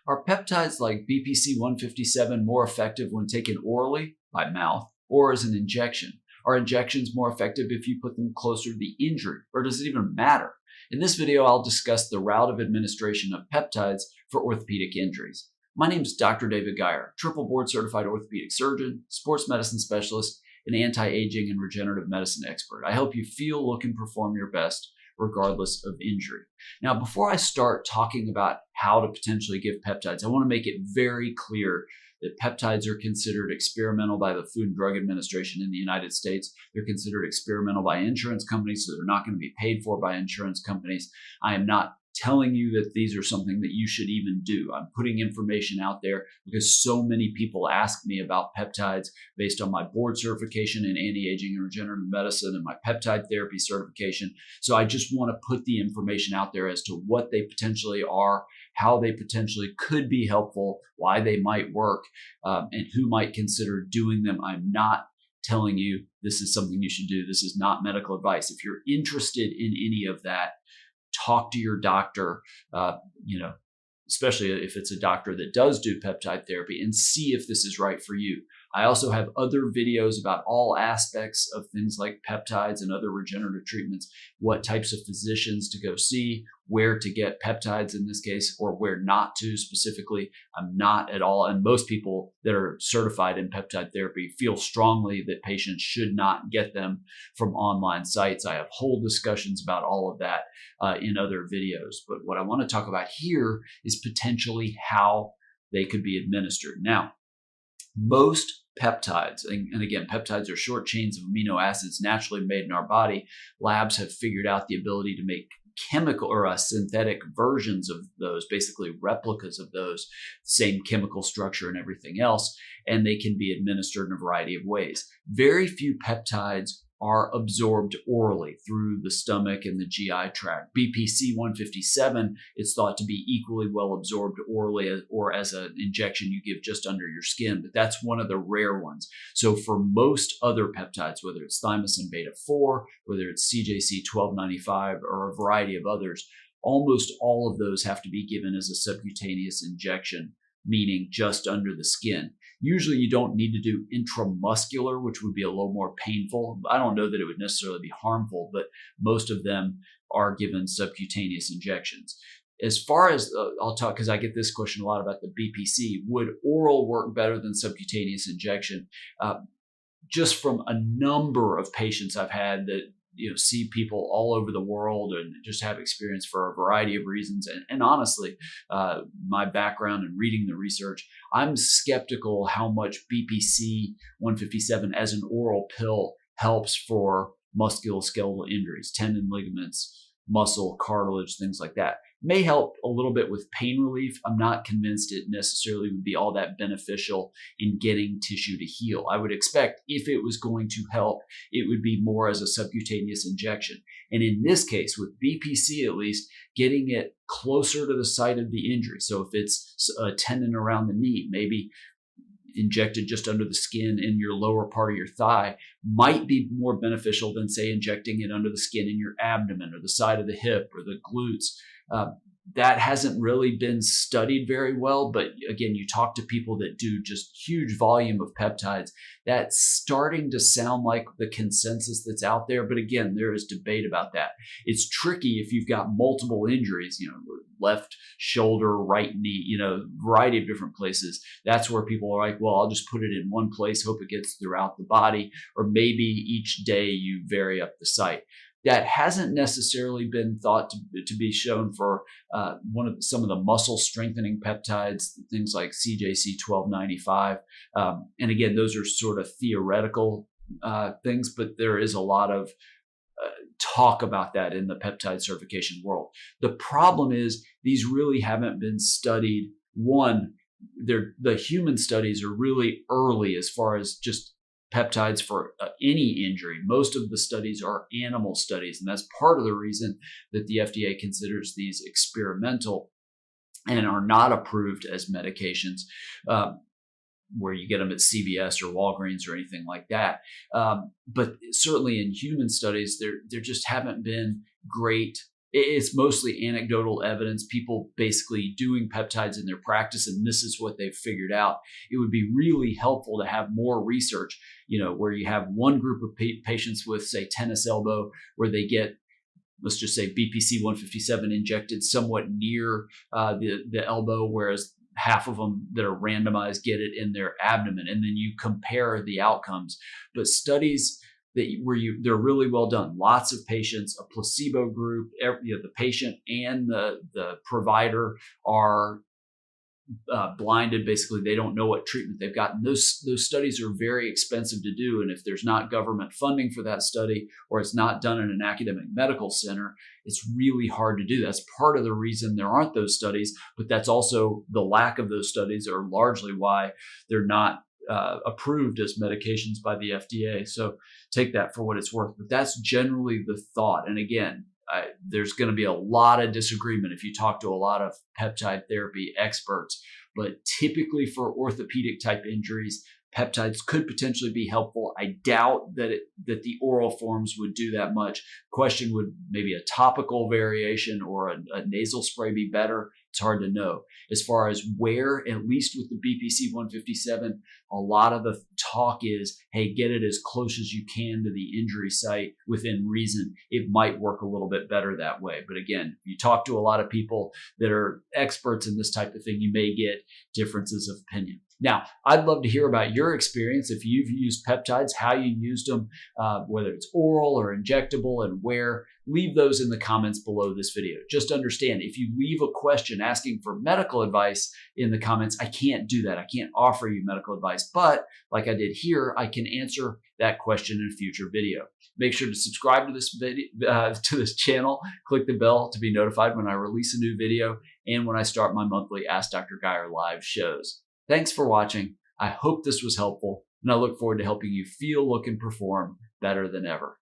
Are peptides like BPC 157 more effective when taken orally, by mouth, or as an injection? Are injections more effective if you put them closer to the injury, or does it even matter? In this video, I'll discuss the route of administration of peptides for orthopedic injuries. My name is Dr. David Geier, triple board certified orthopedic surgeon, sports medicine specialist, and anti-aging and regenerative medicine expert. I help you feel, look, and perform your best regardless of injury. Now, before I start talking about how to potentially give peptides, I want to make it very clear that peptides are considered experimental by the Food and Drug Administration in the United States. They're considered experimental by insurance companies, so they're not going to be paid for by insurance companies. I am not telling you that these are something that you should even do. I'm putting information out there because so many people ask me about peptides based on my board certification in anti-aging and regenerative medicine and my peptide therapy certification. So I just want to put the information out there as to what they potentially are, how they potentially could be helpful, why they might work, and who might consider doing them. I'm not telling you this is something you should do. This is not medical advice. If you're interested in any of that, talk to your doctor, especially if it's a doctor that does do peptide therapy, and see if this is right for you. I also have other videos about all aspects of things like peptides and other regenerative treatments, what types of physicians to go see, where to get peptides in this case, or where not to specifically. I'm not at all, and most people that are certified in peptide therapy feel strongly that patients should not get them from online sites. I have whole discussions about all of that in other videos. But what I want to talk about here is potentially how they could be administered. Now, most peptides, and again, peptides are short chains of amino acids naturally made in our body. Labs have figured out the ability to make chemical or synthetic versions of those, basically replicas of those, same chemical structure and everything else, and they can be administered in a variety of ways. Very few peptides are absorbed orally through the stomach and the GI tract. BPC 157 is thought to be equally well absorbed orally or as an injection you give just under your skin, but that's one of the rare ones. So for most other peptides, whether it's thymosin beta 4, whether it's CJC 1295, or a variety of others, almost all of those have to be given as a subcutaneous injection, meaning just under the skin. Usually you don't need to do intramuscular, which would be a little more painful. I don't know that it would necessarily be harmful, but most of them are given subcutaneous injections. As far as, I'll talk, because I get this question a lot about the BPC, would oral work better than subcutaneous injection? Just from a number of patients I've had that see people all over the world and just have experience for a variety of reasons. And honestly, my background in reading the research, I'm skeptical how much BPC 157 as an oral pill helps for musculoskeletal injuries, tendon, ligaments, muscle, cartilage, things like that. May help a little bit with pain relief. I'm not convinced it necessarily would be all that beneficial in getting tissue to heal. I would expect if it was going to help, it would be more as a subcutaneous injection. And in this case, with BPC at least, getting it closer to the site of the injury. So if it's a tendon around the knee, maybe injected just under the skin in your lower part of your thigh might be more beneficial than, say, injecting it under the skin in your abdomen or the side of the hip or the glutes. That hasn't really been studied very well, but again, you talk to people that do just huge volume of peptides, that's starting to sound like the consensus that's out there. But again, there is debate about that. It's tricky if you've got multiple injuries, left shoulder, right knee, variety of different places. That's where people are like, well, I'll just put it in one place, hope it gets throughout the body, or maybe each day you vary up the site. That hasn't necessarily been thought to be shown for some of the muscle strengthening peptides, things like CJC 1295. And again, those are sort of theoretical things, but there is a lot of talk about that in the peptide certification world. The problem is these really haven't been studied. One, the human studies are really early as far as just peptides for any injury. Most of the studies are animal studies, and that's part of the reason that the FDA considers these experimental and are not approved as medications where you get them at CVS or Walgreens or anything like that. But certainly in human studies, there just haven't been great it's mostly anecdotal evidence, people basically doing peptides in their practice, and this is what they've figured out. It would be really helpful to have more research, where you have one group of patients with, say, tennis elbow, where they get, let's just say, BPC 157 injected somewhat near the elbow, whereas half of them that are randomized get it in their abdomen, and then you compare the outcomes. But studies they're really well done. Lots of patients, a placebo group, the patient and the provider are blinded. Basically, they don't know what treatment they've gotten. Those studies are very expensive to do, and if there's not government funding for that study, or it's not done in an academic medical center, it's really hard to do. That's part of the reason there aren't those studies, but that's also the lack of those studies are largely why they're not approved as medications by the FDA. So take that for what it's worth. But that's generally the thought. And again, there's going to be a lot of disagreement if you talk to a lot of peptide therapy experts. But typically for orthopedic type injuries, peptides could potentially be helpful. I doubt that the oral forms would do that much. Question, would maybe a topical variation or a nasal spray be better? It's hard to know. As far as where, at least with the BPC 157, a lot of the talk is, hey, get it as close as you can to the injury site within reason. It might work a little bit better that way. But again, if you talk to a lot of people that are experts in this type of thing, you may get differences of opinion. Now, I'd love to hear about your experience. If you've used peptides, how you used them, whether it's oral or injectable, and where. Leave those in the comments below this video. Just understand, if you leave a question asking for medical advice in the comments, I can't do that. I can't offer you medical advice. But like I did here, I can answer that question in a future video. Make sure to subscribe to this video, to this channel. Click the bell to be notified when I release a new video and when I start my monthly Ask Dr. Geier live shows. Thanks for watching. I hope this was helpful, and I look forward to helping you feel, look, and perform better than ever.